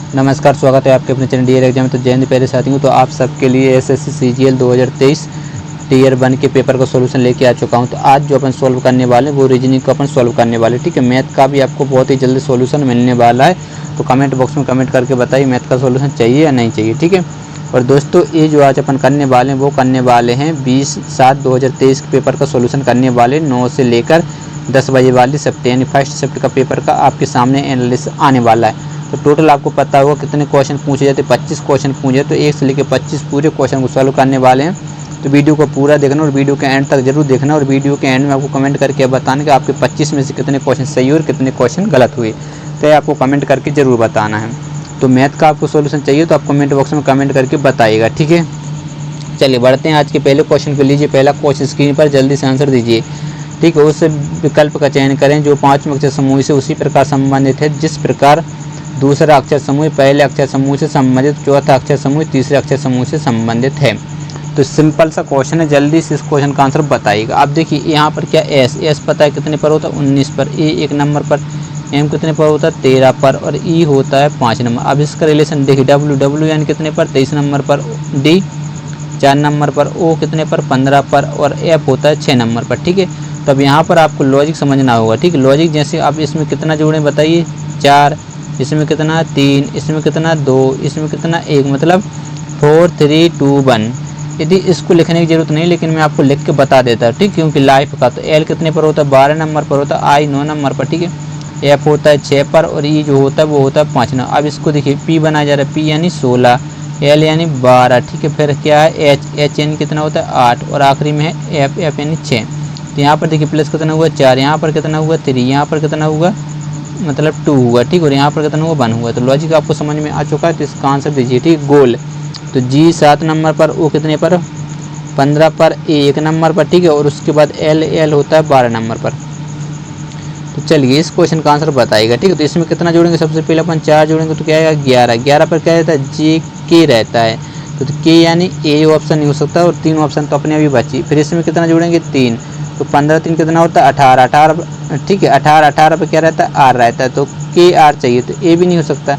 नमस्कार, स्वागत है आपके अपने चैनल डी एग्जाम। तो जय हिंद प्यारे साथियों। तो आप सबके लिए एसएससी सीजीएल 2023 टीयर 1 के पेपर का सॉल्यूशन लेके आ चुका हूं। तो आज जो अपन सॉल्व करने वाले वो रीजनिंग को अपन सॉल्व करने वाले, ठीक है। मैथ का भी आपको बहुत ही जल्दी सॉल्यूशन मिलने वाला है। तो कमेंट बॉक्स में कमेंट करके बताइए मैथ का सॉल्यूशन चाहिए या नहीं चाहिए, ठीक है। और दोस्तों, ये जो आज अपन करने वाले हैं वो करने वाले हैं 20/7/2023 के पेपर का सॉल्यूशन करने वाले 9 से लेकर 10 बजे वाली शिफ्ट, यानी फर्स्ट शिफ्ट का पेपर का आपके सामने एनालिसिस आने वाला है। तो टोटल आपको पता होगा कितने क्वेश्चन पूछे जाते हैं, 25 क्वेश्चन पूछे। तो 1 से लेकर 25 पूरे क्वेश्चन को सॉल्व करने वाले हैं। तो वीडियो को पूरा देखना और वीडियो के एंड तक जरूर देखना। और वीडियो के एंड में आपको कमेंट करके बताना कि आपके 25 में से कितने क्वेश्चन सही और कितने क्वेश्चन गलत हुए। तो ये आपको कमेंट करके ज़रूर बताना है। तो मैथ का आपको सोल्यूशन चाहिए तो आप कमेंट बॉक्स में कमेंट करके बताइएगा, ठीक है। चलिए बढ़ते हैं आज के पहले क्वेश्चन को। लीजिए पहला क्वेश्चन स्क्रीन पर, जल्दी से आंसर दीजिए, ठीक है। उस विकल्प का चयन करें जो 5वें अक्षर समूह से उसी प्रकार संबंधित है जिस प्रकार दूसरा अक्षर समूह पहले अक्षर समूह से संबंधित, चौथा अक्षर समूह तीसरे अक्षर समूह से संबंधित है। तो सिंपल सा क्वेश्चन है, जल्दी से इस क्वेश्चन का आंसर बताइएगा। अब देखिए यहाँ पर क्या एस पता है कितने पर होता है, 19 पर। ए 1 नंबर पर, एम कितने पर होता है, 13 पर, और ई होता है 5 नंबर। अब इसका रिलेशन देखिए, डब्ल्यू यानी कितने पर, 23 नंबर पर, डी 4 नंबर पर, ओ कितने पर, 15 पर, और एफ होता है 6 नंबर पर, ठीक है। तब यहाँ पर आपको लॉजिक समझना होगा, ठीक है। लॉजिक जैसे आप इसमें कितना जोड़ें बताइए, 4, इसमें कितना 3, इसमें कितना 2, इसमें कितना 1, मतलब 4 3 2 1। यदि इसको लिखने की जरूरत नहीं, लेकिन मैं आपको लिख के बता देता हूँ, ठीक, क्योंकि लाइफ का। तो एल कितने पर होता है, 12 नंबर पर होता है, आई 9 नंबर पर, ठीक है। एफ होता है 6 पर, और ई जो होता है वो होता है 5 नंबर। अब इसको देखिए, पी बनाया जा रहा है, पी यानी 16, एल यानी 12, ठीक है। फिर क्या है, एच यानी कितना होता है 8, और आखिरी में है एफ यानी 6। तो यहाँ पर देखिए प्लस कितना हुआ 4, यहाँ पर कितना हुआ 3, यहाँ पर कितना हुआ मतलब 2 हुआ, ठीक। और यहाँ पर कितना हुआ 1 हुआ। तो लॉजिक आपको समझ में आ चुका है। तो इसका आंसर दीजिए, ठीक। गोल, तो जी 7 नंबर पर, ओ कितने पर 15 पर, ए 1 नंबर पर, ठीक है। और उसके बाद एल होता है 12 नंबर पर। तो चलिए इस क्वेश्चन का आंसर बताइएगा, ठीक है। तो इसमें कितना जोड़ेंगे, सबसे पहले अपन 4 जोड़ेंगे तो क्या आएगा 11। 11 पर क्या रहता है, जे के रहता है। तो के यानी ए ऑप्शन नहीं हो सकता, और 3 ऑप्शन तो अपने अभी बची। फिर इसमें कितना जोड़ेंगे 3, तो 15 3 कितना होता है 18, ठीक है। 18 पर क्या रहता है, आर रहता है। तो के आर चाहिए, तो ए भी नहीं हो सकता।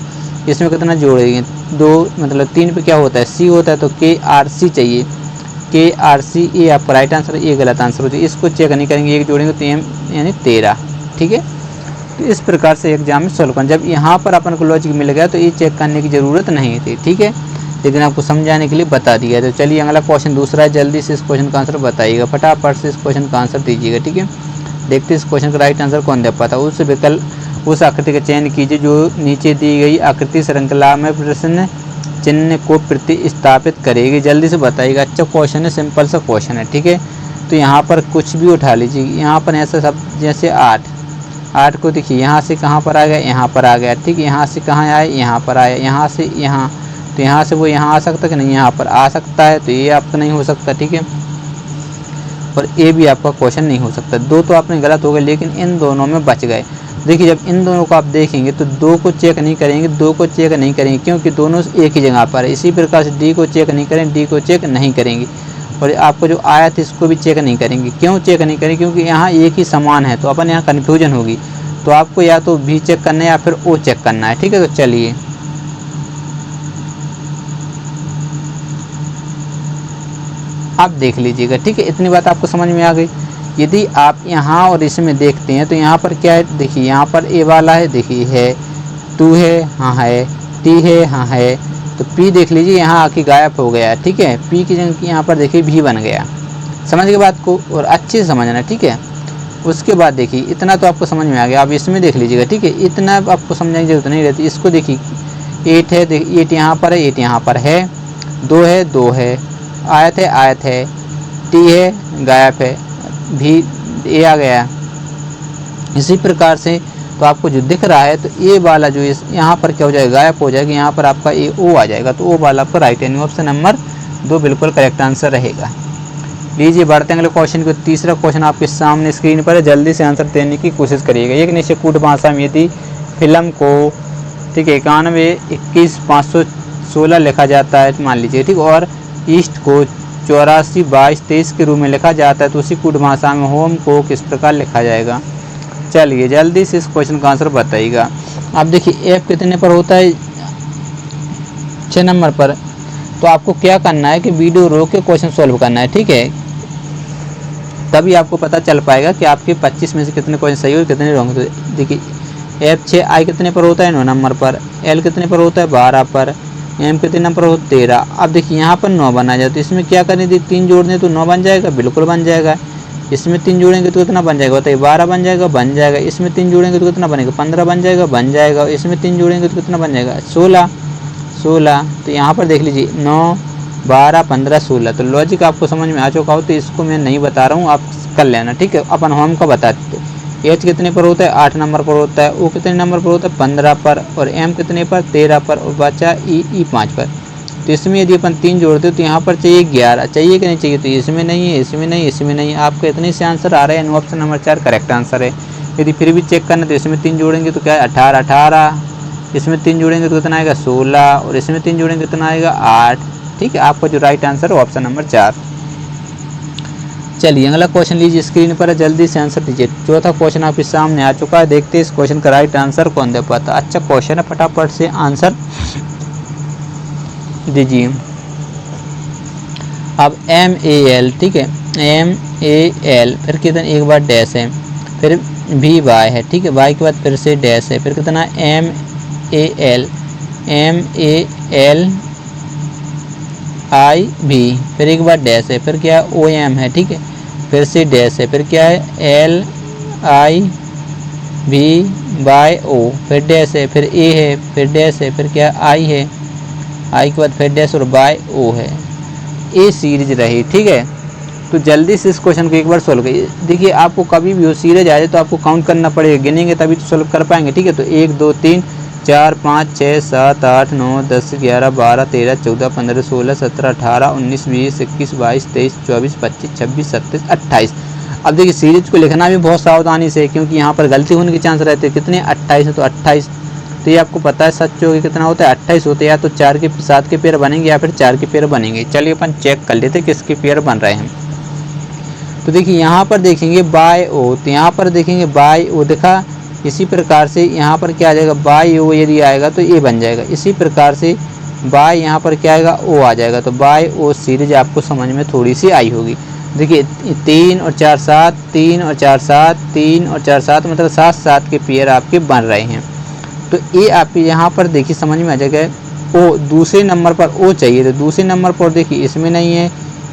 इसमें कितना जोड़ेंगे 2, मतलब 3 पे क्या होता है, सी होता है। तो के आर सी चाहिए, के आर सी। ए आपका राइट आंसर, ये गलत आंसर होता है। इसको चेक नहीं करेंगे, एक जोड़ेंगे तो एम यानी 13, ठीक है। तो इस प्रकार से एग्जाम में सोल्व करना। जब यहाँ पर अपन को लॉजिक मिल गया तो ये चेक करने की ज़रूरत नहीं थी, ठीक है, लेकिन आपको समझाने के लिए बता दिया। तो चलिए अगला क्वेश्चन दूसरा है, जल्दी से इस क्वेश्चन का आंसर बताइएगा, फटाफट से इस क्वेश्चन का आंसर दीजिएगा, ठीक है। देखते इस क्वेश्चन का राइट आंसर कौन दे पाता। उस विकल्प उस आकृति का चयन कीजिए जो नीचे दी गई आकृति श्रृंखला में प्रश्न चिन्ह को प्रतिस्थापित करेगी। जल्दी से बताइएगा। अच्छा क्वेश्चन है, सिंपल सा क्वेश्चन है, ठीक है। तो यहाँ पर कुछ भी उठा लीजिए। यहाँ पर ऐसा सब, जैसे 8 को देखिए यहाँ से कहाँ पर आ गया, यहाँ पर आ गया, ठीक है। यहाँ से कहाँ आया, यहाँ पर आया, यहाँ से यहाँ, तो यहाँ से वो यहाँ आ सकता है कि नहीं, यहाँ पर आ सकता है। तो ये आपका नहीं हो सकता, ठीक है। और ये भी आपका क्वेश्चन नहीं हो सकता। 2 तो आपने गलत हो गए, लेकिन इन दोनों में बच गए। देखिए जब इन दोनों को आप देखेंगे तो 2 को चेक नहीं करेंगे, 2 को चेक नहीं करेंगे, क्योंकि दोनों एक ही जगह पर है। इसी प्रकार से डी को चेक नहीं करेंगे, डी को चेक नहीं करेंगे। और आपको जो आया था इसको भी चेक नहीं करेंगे। क्यों चेक नहीं करेंगे, क्योंकि यहाँ एक ही समान है। तो अपन यहाँ कन्फ्यूजन होगी। तो आपको या तो बी चेक करना है या फिर ओ चेक करना है, ठीक है। तो चलिए आप देख लीजिएगा, ठीक है। इतनी बात आपको समझ में आ गई। यदि आप यहाँ और इसमें देखते हैं तो यहाँ पर क्या है, देखिए यहाँ पर ए वाला है, देखिए है, 2 है, हाँ है, टी है, हाँ है। तो पी देख लीजिए यहाँ आके गायब हो गया, ठीक है। पी की जगह यहाँ पर देखिए भी बन गया। समझ के बात को, और अच्छे से समझना, ठीक है। उसके बाद देखिए इतना तो आपको समझ में आ गया। अब इसमें देख लीजिएगा, ठीक है। इतना आपको समझने की जरूरत नहीं रहती। इसको देखिए 8 है, देखिए 8 यहाँ पर है, 8 यहाँ पर है, 2 है, 2 है, आयत है, टी है, गायब है, भी ए आ गया। इसी प्रकार से तो आपको जो दिख रहा है, तो ए वाला जो इस यहाँ पर क्या हो जाएगा, गायब हो जाएगा। यहाँ पर आपका ए ओ आ जाएगा। तो ओ वाला आपका राइट यानी ऑप्शन नंबर 2 बिल्कुल करेक्ट आंसर रहेगा। लीजिए बढ़ते हैं अगले क्वेश्चन को। तीसरा क्वेश्चन आपके सामने स्क्रीन पर है, जल्दी से आंसर देने की कोशिश करिएगा। एक निश्चित भाषा में यदि फिल्म को, ठीक है, 91 21 516 लिखा जाता है मान लीजिए, ठीक। और ईस्ट को 84 22 23 के रूप में लिखा जाता है, तो उसी कूट भाषा में होम को किस प्रकार लिखा जाएगा। चलिए जल्दी से इस क्वेश्चन का आंसर बताइएगा। अब देखिए एफ कितने पर होता है, 6 नंबर पर तो आपको क्या करना है कि वीडियो रोक के क्वेश्चन सॉल्व करना है, ठीक है। तभी आपको पता चल पाएगा कि आपके 25 में से कितने क्वेश्चन सही और कितने रॉन्ग। तो देखिए F6I कितने पर होता है 9 नंबर पर, L कितने पर होता है 12 पर, M कितने नंबर पर होता है 13। अब देखिए यहाँ पर 9 बना जाए तो इसमें क्या करनी थी, 3 जोड़ने तो 9 बन जाएगा, बिल्कुल बन जाएगा। इसमें 3 जोड़ेंगे तो कितना बन जाएगा बताइए, 12 बन जाएगा, बन जाएगा। इसमें 3 जोड़ेंगे तो कितना बनेगा, 15 बन जाएगा, बन जाएगा। इसमें 3 जोड़ेंगे तो कितना बन जाएगा 16। तो यहाँ पर देख लीजिए 9 12 15 16। तो लॉजिक आपको समझ में आ चुका हो, तो इसको मैं नहीं बता रहा हूँ, आप कर लेना, ठीक है। अपन होम का बता देते। H कितने पर होता है 8 नंबर पर होता है, O कितने नंबर पर होता है 15 पर, और M कितने पर 13 पर, और बचा E 5 पर। तो इसमें यदि अपन 3 जोड़ते हो तो यहाँ पर चाहिए 11, चाहिए कि नहीं चाहिए, तो इसमें नहीं है, इसमें नहीं, इसमें नहीं। आपको इतने से आंसर आ रहा है, ऑप्शन नंबर 4 करेक्ट आंसर है। यदि फिर भी चेक करना तो इसमें 3 जोड़ेंगे तो क्या है 18, इसमें 3 जोड़ेंगे तो कितना आएगा 16, और इसमें 3 जोड़ेंगे कितना आएगा 8, ठीक है। आपका जो राइट आंसर है ऑप्शन नंबर 4। चलिए अगला क्वेश्चन लीजिए, स्क्रीन पर जल्दी से आंसर दीजिए। चौथा क्वेश्चन आपके सामने आ चुका है, देखते हैं इस क्वेश्चन का राइट आंसर कौन दे पाता। अच्छा क्वेश्चन है, फटाफट से आंसर दीजिए। अब MAL, ठीक है, MAL, फिर कितना एक बार डैश है, फिर VY है, ठीक है, Y के बाद फिर से डैश है, फिर कितना MAL IB, फिर एक बार डैश है, फिर क्या है OM है, ठीक है, फिर से डैश है, फिर क्या है LIVBO, फिर डैश है, फिर A है, फिर डैश है, फिर क्या है I है, I के बाद फिर डैश और YO है। A सीरीज रही, ठीक है। तो जल्दी से इस क्वेश्चन को एक बार सोल्व करिए। देखिए आपको कभी भी वो सीरीज आ जाए तो आपको काउंट करना पड़ेगा, गिनेंगे तभी तो सोल्व कर पाएंगे, ठीक है। तो 1 2 3 4 5 6 7 8 9 10 11 12 13 14 15 16 17 18 19 20 21 22 23 24 25 26 27 28। अब देखिए सीरीज को लिखना भी बहुत सावधानी से, क्योंकि यहाँ पर गलती होने के चांस रहते हैं। कितने 28 है, तो 28, तो ये आपको पता है सच होगी कितना होता है 28 होते हैं, या तो 4 के 7 के पेयर बनेंगे या फिर 4 के पेयर बनेंगे। चलिए अपन चेक कर लेते किसके पेयर बन रहे हैं। तो देखिए यहाँ पर देखेंगे बाय ओ, तो यहाँ पर देखेंगे बाय ओ दिखा, इसी प्रकार से यहाँ पर क्या आ जाएगा बाय ओ, यदि आएगा तो ए बन जाएगा। इसी प्रकार से बाय यहाँ पर क्या आएगा ओ आ जाएगा। तो बाय ओ सीरीज आपको समझ में थोड़ी सी आई होगी। देखिए 3 और 4 7, 3 और 4 7, 3 और 4 7, मतलब 7 7 के पेयर आपके बन रहे हैं। तो ये आप यहाँ पर देखिए समझ में आ जाएगा। ओ दूसरे नंबर पर ओ चाहिए, तो दूसरे नंबर पर देखिए इसमें नहीं है,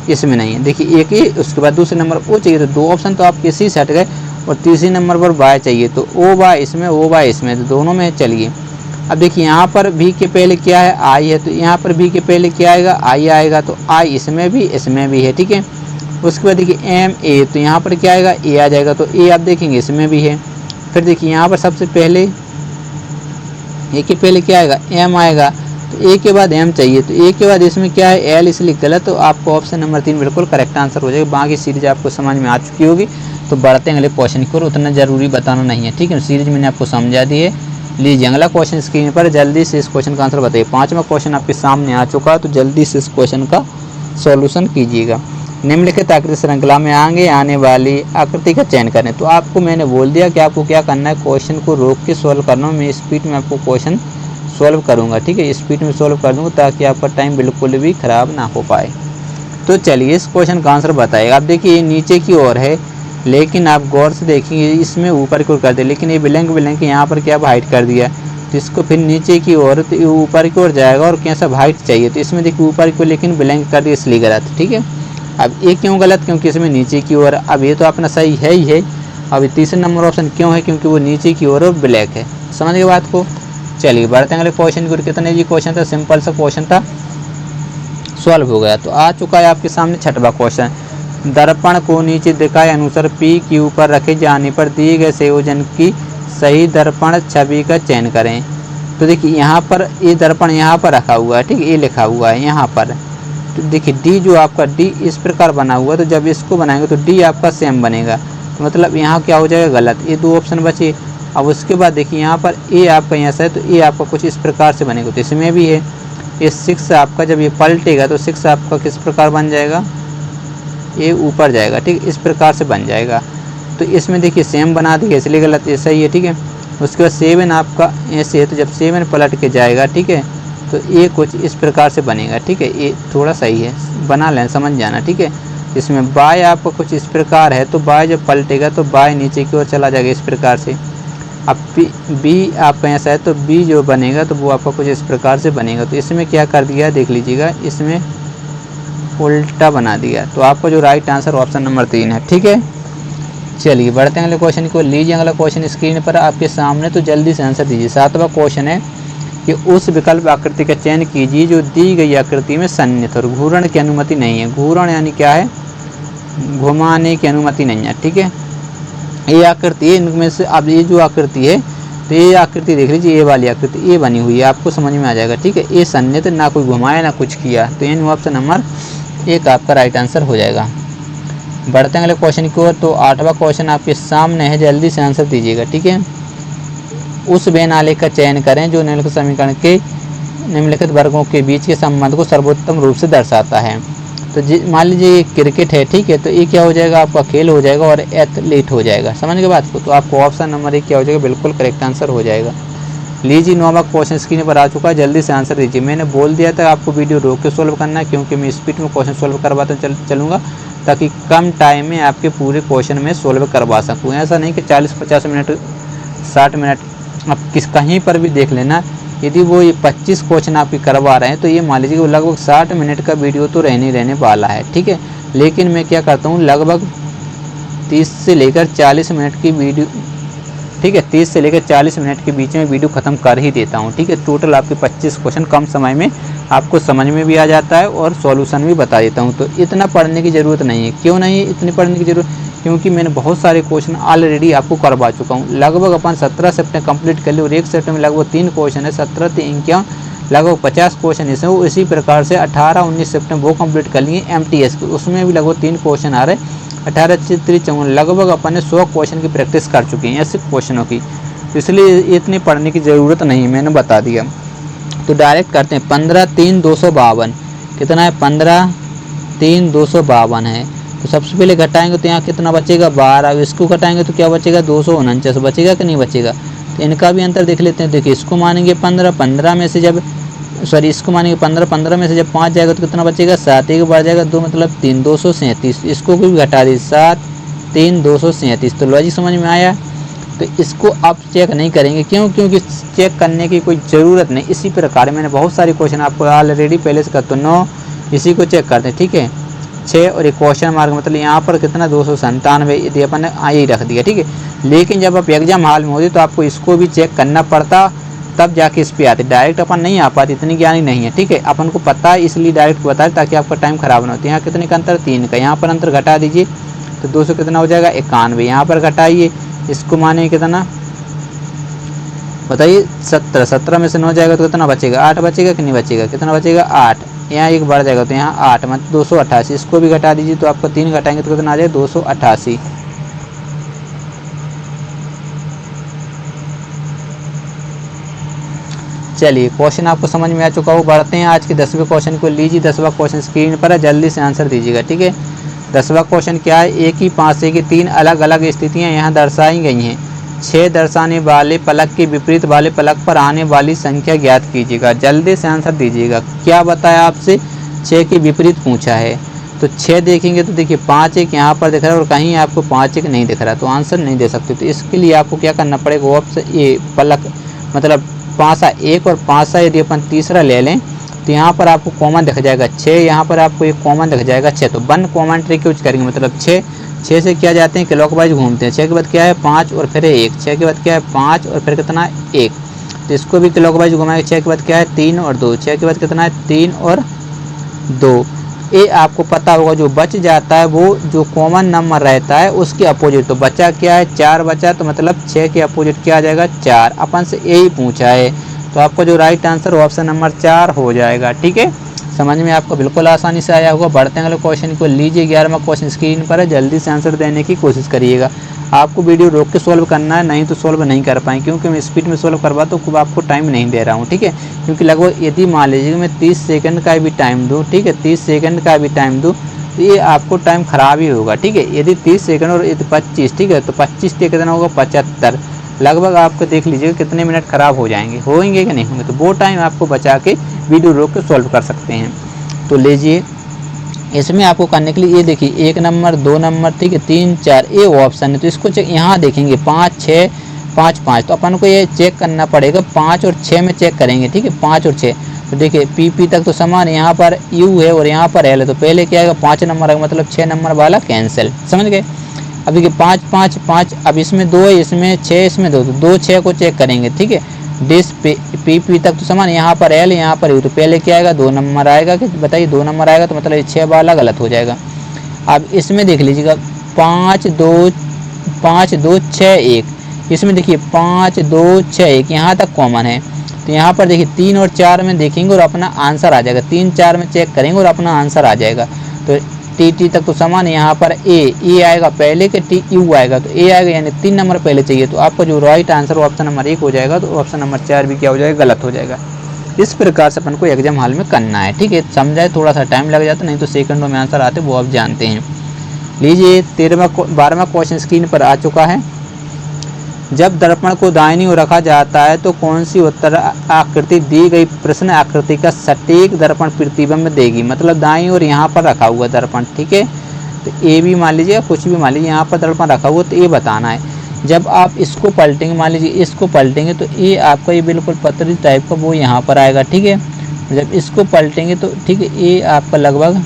इसमें नहीं है, देखिए एक ही, उसके बाद दूसरे नंबर ओ चाहिए, तो 2 ऑप्शन तो आप किसी से हट गए। और तीसरे नंबर पर बाय चाहिए, तो ओ बाय इसमें, ओ बाय इसमें, तो दोनों में चलिए। अब देखिए यहाँ पर भी के पहले क्या है आई है, तो यहाँ पर भी के पहले क्या आएगा आई आएगा, तो आई इसमें भी है, ठीक है। उसके बाद देखिए एम ए, तो यहाँ पर क्या आएगा ए आ जाएगा, तो ए आप देखेंगे इसमें भी है। फिर देखिए यहाँ पर सबसे पहले ए के पहले क्या आएगा एम आएगा, तो ए के बाद एम चाहिए, तो ए के बाद इसमें क्या है एल, इसलिए गलत। तो आपको ऑप्शन नंबर 3 बिल्कुल करेक्ट आंसर हो जाएगा। बाकी सीरीज आपको समझ में आ चुकी होगी। तो बढ़ते हैं अगले क्वेश्चन की ओर, उतना जरूरी बताना नहीं है, ठीक है। सीरीज मैंने आपको समझा दी है। लीजिए अगला क्वेश्चन स्क्रीन पर, जल्दी से इस क्वेश्चन का आंसर बताइए। 5वां क्वेश्चन आपके सामने आ चुका है, तो जल्दी से इस क्वेश्चन का सॉल्यूशन कीजिएगा। निम्नलिखित आकृति श्रृंखला में आगे आने वाली आकृति का चयन करें। तो आपको मैंने बोल दिया कि आपको क्या करना है, क्वेश्चन को रोक के सॉल्व करना। मैं स्पीड में आपको क्वेश्चन सॉल्व करूंगा, ठीक है, स्पीड में सॉल्व कर दूंगा ताकि आपका टाइम बिल्कुल भी ख़राब ना हो पाए। तो चलिए इस क्वेश्चन का आंसर बताइएगा। आप देखिए ये नीचे की ओर है, लेकिन आप गौर से देखेंगे इसमें ऊपर की ओर कर दे, लेकिन ये ब्लैंक यहाँ पर क्या हाइट कर दिया, तो इसको फिर नीचे की ओर, तो ये ऊपर की ओर जाएगा। और कैसा हाइट चाहिए, तो इसमें देखिए ऊपर की ओर लेकिन ब्लैंक कर दिया, इसलिए गलत, ठीक है। अब ये क्यों गलत, क्योंकि इसमें नीचे की ओर, अब ये तो अपना सही है ही है। अब तीसरे नंबर ऑप्शन क्यों है, क्योंकि वो नीचे की ओर और ब्लैक है। समझ गए बात को। चलिए बढ़ते हैं अगले क्वेश्चन की ओर। कितने जी क्वेश्चन था, सिंपल सा क्वेश्चन था, सॉल्व हो गया। तो आ चुका है आपके सामने 6वां क्वेश्चन। दर्पण को नीचे दिखाए अनुसार पी क्यू पर रखे जाने पर दिए गए संयोजन की सही दर्पण छवि का चयन करें। तो देखिए यहाँ पर ये दर्पण यहाँ पर रखा हुआ है, ठीक है, ये लिखा हुआ है यहाँ पर। तो देखिए डी जो आपका डी इस प्रकार बना हुआ है, तो जब इसको बनाएंगे तो डी आपका सेम बनेगा, तो मतलब यहाँ क्या हो जाएगा गलत। ये 2 ऑप्शन बचे। अब उसके बाद देखिए यहाँ पर ए आपका यहाँ से है, तो ए आपका कुछ इस प्रकार से बनेगा, तो इसमें भी है। ये 6 आपका जब ये पलटेगा तो 6 आपका किस प्रकार बन जाएगा, ये ऊपर जाएगा, ठीक, इस प्रकार से बन जाएगा। तो इसमें देखिए सेम बना दिया, इसलिए गलत, ये सही है, ठीक है। उसके बाद 7 आपका ऐसे है, तो जब 7 पलट के जाएगा, ठीक है, तो ये कुछ इस प्रकार से बनेगा, ठीक है। ये थोड़ा सही है, बना लें, समझ जाना, ठीक है। इसमें बाय आपका कुछ इस प्रकार है, तो बाय जब पलटेगा तो बाय नीचे की ओर चला जाएगा इस प्रकार से। अब बी आपका ऐसा है, तो बी जो बनेगा तो वो आपका कुछ इस प्रकार से बनेगा। तो इसमें क्या कर दिया देख लीजिएगा, इसमें उल्टा बना दिया। तो आपका जो राइट आंसर ऑप्शन नंबर 3 है, ठीक है। चलिए बढ़ते हैं अगले क्वेश्चन को। लीजिए अगला क्वेश्चन स्क्रीन पर आपके सामने, तो जल्दी से आंसर दीजिए। 7वां क्वेश्चन है कि उस विकल्प आकृति का चयन कीजिए जो दी गई आकृति में सन्निहित और घूर्ण की अनुमति नहीं है। घूर्ण यानी क्या है, घुमाने की अनुमति नहीं है, ठीक है। ये आकृति है, इनमें से अब ये जो आकृति है, तो ये आकृति देख लीजिए, ये वाली आकृति ये बनी हुई है, आपको समझ में आ जाएगा, ठीक है। ये सन्निहित, ना कोई घुमाया ना कुछ किया, तो यानी ऑप्शन नंबर 1 आपका राइट आंसर हो जाएगा। बढ़ते हैं अगले क्वेश्चन की ओर। तो 8वां क्वेश्चन आपके सामने है, जल्दी से आंसर दीजिएगा, ठीक है। उस वे आलेख का चयन करें जो निम्नलिखित समीकरण के निम्नलिखित वर्गों के बीच के संबंध को सर्वोत्तम रूप से दर्शाता है। तो मान लीजिए ये क्रिकेट है, ठीक है, तो ये क्या हो जाएगा, आपका खेल हो जाएगा और एथलीट हो जाएगा, समझ गए बात को। तो आपको ऑप्शन नंबर 1 क्या हो जाएगा, बिल्कुल करेक्ट आंसर हो जाएगा। लीजिए 9वां क्वेश्चन स्क्रीन पर आ चुका है, जल्दी से आंसर दीजिए। मैंने बोल दिया था आपको वीडियो रोक के सोल्व करना है, क्योंकि मैं स्पीड में क्वेश्चन सोल्व करवाता चलूँगा, ताकि कम टाइम में आपके पूरे क्वेश्चन में सोल्व करवा सकूँ। ऐसा नहीं कि 40-50 मिनट 60 मिनट, आप कहीं पर भी देख लेना। यदि वो ये 25 क्वेश्चन आपके करवा रहे हैं, तो ये मान लीजिए कि लगभग 60 मिनट का वीडियो तो रहने वाला है, ठीक है। लेकिन मैं क्या करता हूँ, लगभग 30 से लेकर 40 मिनट की वीडियो, ठीक है, 30 से लेकर 40 मिनट के बीच में वीडियो ख़त्म कर ही देता हूँ, ठीक है। टोटल आपके 25 क्वेश्चन कम समय में आपको समझ में भी आ जाता है और सॉल्यूशन भी बता देता हूँ। तो इतना पढ़ने की ज़रूरत नहीं है। क्यों नहीं है इतनी पढ़ने की ज़रूरत, क्योंकि मैंने बहुत सारे क्वेश्चन ऑलरेडी आपको करवा चुका हूँ। लगभग अपन 17 सेप्टेम्बर कंप्लीट कर लिए और एक सेप्टेम्बर में लगभग 3 क्वेश्चन है, 17 3 क्या लगभग 50 क्वेश्चन इसमें। वो इसी प्रकार से 18-19 सेप्टेम्बर वो कंप्लीट कर लिए MTS के, उसमें भी लगभग 3 क्वेश्चन आ रहे हैं। 18-3-54 लगभग अपन ने 100 क्वेश्चन की प्रैक्टिस कर चुके हैं ऐसे क्वेश्चनों की। तो इसलिए इतनी पढ़ने की ज़रूरत नहीं है, मैंने बता दिया। तो डायरेक्ट करते हैं। 15-3-252 कितना है, 15-3-252 है। तो सबसे पहले घटाएंगे तो यहाँ कितना बचेगा, 12। इसको घटाएंगे तो क्या बचेगा, 249 बचेगा कि नहीं बचेगा। तो इनका भी अंतर देख लेते हैं। देखिए इसको मानेंगे 15 में से जब इसको मानेंगे 15 में से जब 5 जाएगा तो कितना बचेगा, 7 एक बढ़ जाएगा 2 मतलब 3 237। इसको भी घटा दी 7 3 237। तो लॉजिक समझ में आया। तो इसको आप चेक नहीं करेंगे, क्यों, क्योंकि चेक करने की कोई ज़रूरत नहीं। इसी प्रकार मैंने बहुत सारे क्वेश्चन आपको ऑलरेडी पहले से कर, तो 9 इसी को चेक करते हैं, ठीक है। 6 और एक क्वेश्चन मार्क मतलब यहाँ पर कितना 297 यदि अपन ने यही रख दिया, ठीक है। लेकिन जब आप एग्जाम हॉल में होते तो आपको इसको भी चेक करना पड़ता, तब जाके इस पे आते। डायरेक्ट अपन नहीं आ पाते, इतनी ज्ञानी नहीं है, ठीक है। अपन को पता है इसलिए डायरेक्ट बताए ताकि आपका टाइम खराब ना हो। यहाँ कितने का अंतर, 3 का। यहाँ पर अंतर घटा दीजिए तो 200 कितना हो जाएगा, 91। यहाँ पर घटाइए, इसको माने कितना बताइए, 17 में से 9 जाएगा तो कितना बचेगा, 8 बचेगा कि नहीं बचेगा, कितना बचेगा 8। यहाँ एक बढ़ जाएगा तो यहाँ 8 मतलब 288। इसको भी घटा दीजिए तो आपको 3 घटाएंगे तो कितना आ जाएगा, 288। चलिए क्वेश्चन आपको समझ में आ चुका हो। बढ़ते हैं आज के 10वें क्वेश्चन को। लीजिए 10वां क्वेश्चन स्क्रीन पर है, जल्दी से आंसर दीजिएगा, ठीक है। 10वां क्वेश्चन क्या है, एक ही पासे की 3 अलग अलग स्थितियां यहाँ दर्शाई गई हैं। 6 दर्शाने वाले फलक के विपरीत वाले फलक पर आने वाली संख्या ज्ञात कीजिएगा। जल्दी से आंसर दीजिएगा। क्या बताया आपसे, 6 के विपरीत पूछा है। तो 6 देखेंगे तो देखिए 5 1 यहाँ पर दिख रहा है और कहीं आपको 5 1 नहीं दिख रहा, तो आंसर नहीं दे सकते। तो इसके लिए आपको क्या करना पड़ेगा, ऑप्शन ए फलक मतलब पासा 1 और पासा यदि अपन तीसरा ले लें तो यहाँ पर आपको कॉमन दिख जाएगा 6, यहाँ पर आपको एक कॉमन दिख जाएगा 6। तो 1 कॉमन ट्रिक यूज करेंगे, मतलब 6 से क्या जाते हैं, क्लॉकवाइज घूमते हैं। 6 के बाद क्या है 5 और फिर 1, 6 के बाद क्या है 5 और फिर कितना 1। तो इसको भी क्लॉकवाइज घुमाएंगे। 6 के बाद क्या है 3 और 2, 6 के बाद कितना है 3 और 2। ये आपको पता होगा, जो बच जाता है वो जो कॉमन नंबर रहता है उसके अपोजिट। तो बचा क्या है 4 बचा, तो मतलब 6 के अपोजिट क्या आ जाएगा 4। अपन से यही पूछा है, तो आपका जो राइट आंसर ऑप्शन नंबर 4 हो जाएगा, ठीक है। समझ में आपको बिल्कुल आसानी से आया होगा। बढ़ते हैं अगले क्वेश्चन को। लीजिए 11वां क्वेश्चन स्क्रीन पर है, जल्दी से आंसर देने की कोशिश करिएगा। आपको वीडियो रोक के सोल्व करना है, नहीं तो सोल्व नहीं कर पाएँ, क्योंकि मैं स्पीड में सोल्व करवा तो खूब आपको टाइम नहीं दे रहा हूँ, ठीक है। क्योंकि लगभग यदि मान लीजिए मैं 30 सेकंड का भी टाइम दूँ, ठीक है, 30 सेकंड का भी टाइम दूँ तो ये आपको टाइम खराब ही होगा, ठीक है। यदि 30 सेकंड और यदि 25, ठीक है, तो 25 से कितना होगा 75। लगभग आपको देख लीजिए कितने मिनट ख़राब हो जाएंगे, होंगे कि नहीं होंगे। तो वो टाइम आपको बचा के वीडियो रोक के सॉल्व कर सकते हैं। तो लीजिए इसमें आपको करने के लिए ये देखिए 1 नंबर 2 नंबर, ठीक है, 3 4 ये ऑप्शन है। तो इसको चेक यहाँ देखेंगे 5 6 5 5, तो अपन को ये चेक करना पड़ेगा 5 और 6 में चेक करेंगे, ठीक है, 5 और 6। तो देखिए पी तक तो समान, यहाँ पर यू है और यहाँ पर एल है, तो पहले क्या आएगा 5 नंबर आएगा, मतलब 6 नंबर वाला कैंसिल, समझ गए। अब देखिए 5 5 5, अब इसमें 2 है, इसमें 6, इसमें 2, तो 2 6 को चेक करेंगे, ठीक है। डिस पी तक तो समान, यहाँ पर एल यहाँ पर यू, तो पहले क्या आएगा 2 नंबर आएगा, कि बताइए 2 नंबर आएगा, तो मतलब 6 वाला गलत हो जाएगा। अब इसमें देख लीजिएगा 5 2 6 1, इसमें देखिए 5 2 6 1 यहाँ तक कॉमन है। तो यहाँ पर देखिए 3 और 4 में देखेंगे और अपना आंसर आ जाएगा, 3 4 में चेक करेंगे और अपना आंसर आ जाएगा। तो टी तक तो समान, यहाँ पर ए आएगा पहले के टी यू आएगा, तो ए आएगा यानी 3 नंबर पहले चाहिए। तो आपका जो राइट आंसर ऑप्शन नंबर 1 हो जाएगा, तो ऑप्शन नंबर 4 भी क्या हो जाएगा, गलत हो जाएगा। इस प्रकार से अपन को एग्जाम हॉल में करना है, ठीक है। समझाए थोड़ा सा टाइम लग जाता, नहीं तो सेकंडों में आंसर आते, वो आप जानते हैं। लीजिए 12वां क्वेश्चन स्क्रीन पर आ चुका है। जब दर्पण को दाहिनी ओर रखा जाता है तो कौन सी उत्तर आकृति दी गई प्रश्न आकृति का सटीक दर्पण प्रतिबिंब देगी। मतलब दाईं ओर यहाँ पर रखा हुआ दर्पण, ठीक है, तो ए भी मान लीजिए, कुछ भी मान लीजिए, यहाँ पर दर्पण रखा हुआ, तो ये बताना है। जब आप इसको पलटेंगे, मान लीजिए इसको पलटेंगे, तो ये आपका ये बिल्कुल पतली टाइप का वो यहाँ पर आएगा, ठीक है। जब इसको पलटेंगे तो ठीक है, ये आपका लगभग,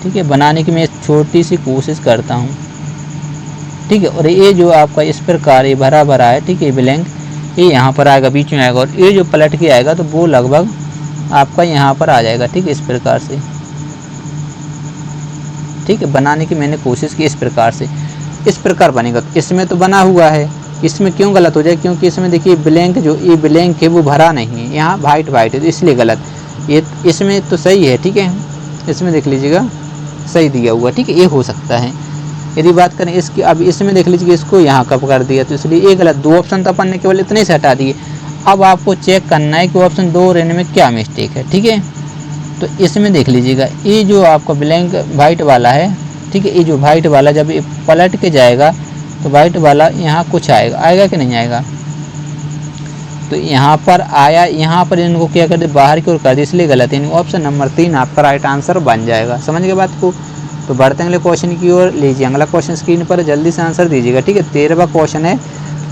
ठीक है, बनाने की मैं छोटी सी कोशिश करता हूँ, ठीक है। और ये जो आपका इस प्रकार ये भरा भरा है, ठीक है, ब्लैंक, ये यहाँ पर आएगा, बीच में आएगा, और ये जो पलट के आएगा तो वो लगभग आपका यहाँ पर आ जाएगा, ठीक है, इस प्रकार से, ठीक है। बनाने की मैंने कोशिश की इस प्रकार से, इस प्रकार बनेगा। तो इसमें तो बना हुआ है, इसमें क्यों गलत हो जाए, क्योंकि इसमें देखिए ब्लैंक, जो ये ब्लैंक है वो भरा नहीं है, यहाँ वाइट वाइट है, तो इसलिए गलत। ये इसमें तो सही है, ठीक है, इसमें देख लीजिएगा सही दिया हुआ, ठीक है, ये हो सकता है। यदि बात करें इसकी, अब इसमें देख लीजिए इसको यहाँ कब कर दिया, तो इसलिए ये गलत। 2 ऑप्शन तो अपन ने केवल इतने से हटा दिए। अब आपको चेक करना है कि ऑप्शन 2 और इनमें क्या मिस्टेक है, ठीक है। तो इसमें देख लीजिएगा ये जो आपका ब्लैंक वाइट वाला है, ठीक है, ये जो वाइट वाला जब ये पलट के जाएगा तो वाइट वाला यहाँ कुछ आएगा कि नहीं आएगा। तो यहाँ पर आया, यहाँ पर इनको क्या कर दे, बाहर की ओर कर दे, इसलिए गलत है। ऑप्शन नंबर 3 आपका राइट आंसर बन जाएगा। समझ गए बात को। तो बढ़ते हैं अगले क्वेश्चन की ओर। लीजिए अगला क्वेश्चन स्क्रीन पर, जल्दी से आंसर दीजिएगा, ठीक है। 13वां क्वेश्चन है।